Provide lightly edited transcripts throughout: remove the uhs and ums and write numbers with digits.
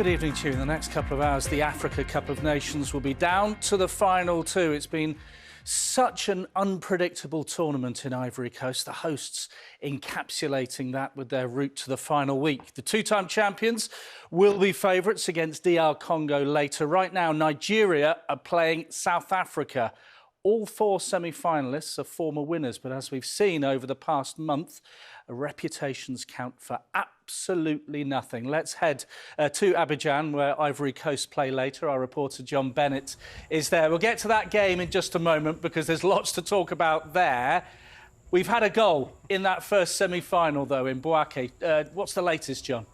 Good evening to you. In the next couple of hours, the Africa Cup of Nations will be down to the final two. It's been such an unpredictable tournament in Ivory Coast, the hosts encapsulating that with their route to the final week. The two-time champions will be favourites against DR Congo later. Right now, Nigeria are playing South Africa. All four semi-finalists are former winners, but as we've seen over the past month, reputations count for absolutely nothing. Let's head to Abidjan, where Ivory Coast play later. Our reporter John Bennett is there. We'll get to that game in just a moment because there's lots to talk about there. We've had a goal in that first semi-final, though, in Bouaké. What's the latest, John?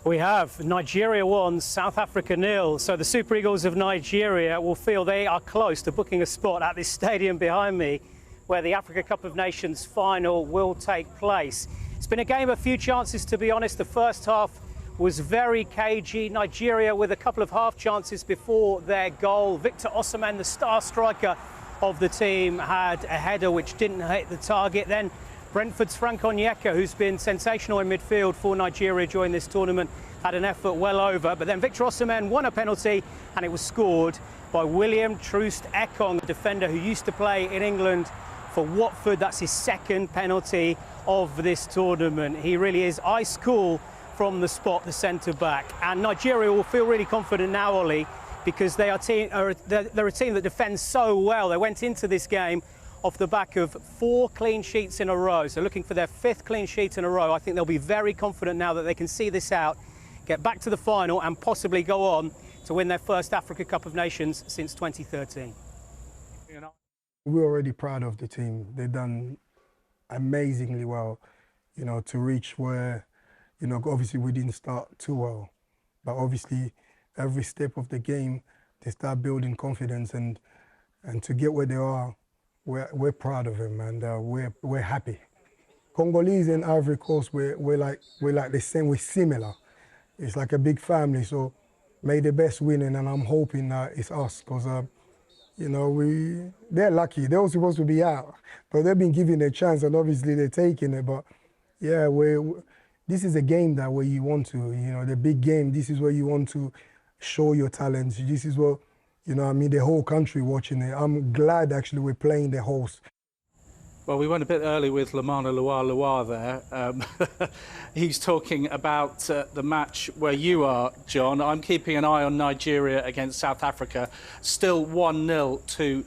We have Nigeria 1, South Africa 0. So the Super Eagles of Nigeria will feel they are close to booking a spot at this stadium behind me, where the Africa Cup of Nations final will take place. It's been a game of few chances, to be honest. The first half was very cagey. Nigeria with a couple of half chances before their goal. Victor Osimhen, the star striker of the team, had a header which didn't hit the target. Then Brentford's Frank Onyeka, who's been sensational in midfield for Nigeria during this tournament, had an effort well over. But then Victor Osimhen won a penalty, and it was scored by William Troost Ekong, a defender who used to play in England for Watford. That's his second penalty of this tournament. He really is ice cool from the spot, the centre-back. And Nigeria will feel really confident now, Ollie, because they're a team that defends so well. They went into this game off the back of 4 clean sheets in a row. So looking for their 5th clean sheet in a row. I think they'll be very confident now that they can see this out, get back to the final and possibly go on to win their first Africa Cup of Nations since 2013. We're already proud of the team. They've done amazingly well, to reach where, obviously we didn't start too well. But obviously every step of the game, they start building confidence and to get where they are, we're proud of them, and we're happy. Congolese and Ivory Coast, we're like the same, we're similar. It's like a big family, so may the best win, and I'm hoping it's us, because they're lucky. They were supposed to be out, but they've been given a chance, and obviously they're taking it. But yeah, this is a game that where you want to, the big game. This is where you want to show your talents. This is what. The whole country watching it. I'm glad actually we're playing the host. Well, we went a bit early with Alassane Ouattara there. He's talking about the match where you are, John. I'm keeping an eye on Nigeria against South Africa. Still 1-0 to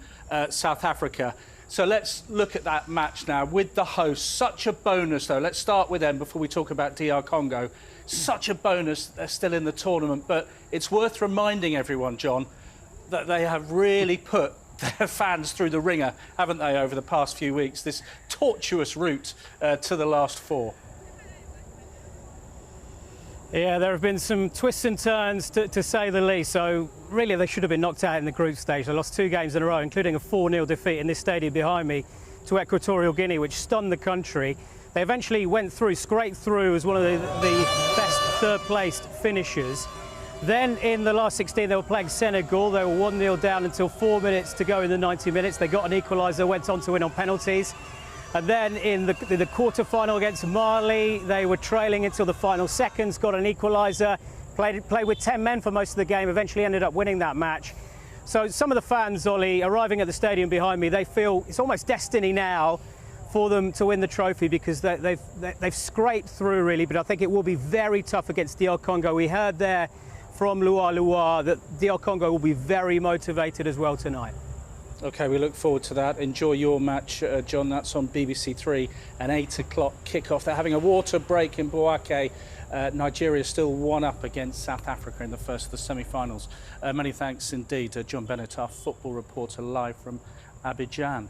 South Africa. So let's look at that match now with the hosts. Such a bonus, though. Let's start with them before we talk about DR Congo. Such a bonus they're still in the tournament. But it's worth reminding everyone, John, that they have really put their fans through the ringer, haven't they, over the past few weeks, this tortuous route to the last 4. Yeah, there have been some twists and turns, to say the least. So really they should have been knocked out in the group stage. They lost 2 games in a row, including a 4-0 defeat in this stadium behind me to Equatorial Guinea, which stunned the country. They eventually went through, scraped through as one of the best third-placed finishers. Then in the last 16, they were playing Senegal. They were 1-0 down until 4 minutes to go in the 90 minutes. They got an equaliser, went on to win on penalties. And then in the quarter-final against Mali, they were trailing until the final seconds, got an equaliser, played with 10 men for most of the game, eventually ended up winning that match. So some of the fans, Ollie, arriving at the stadium behind me, they feel it's almost destiny now for them to win the trophy, because they've scraped through, really. But I think it will be very tough against DR Congo. We heard there from Ouattara that DR Congo will be very motivated as well tonight. OK, we look forward to that. Enjoy your match, John. That's on BBC 3, an 8 o'clock kickoff. They're having a water break in Bouaké. Nigeria still 1 up against South Africa in the first of the semi-finals. Many thanks indeed, John Bennett, our football reporter, live from Abidjan.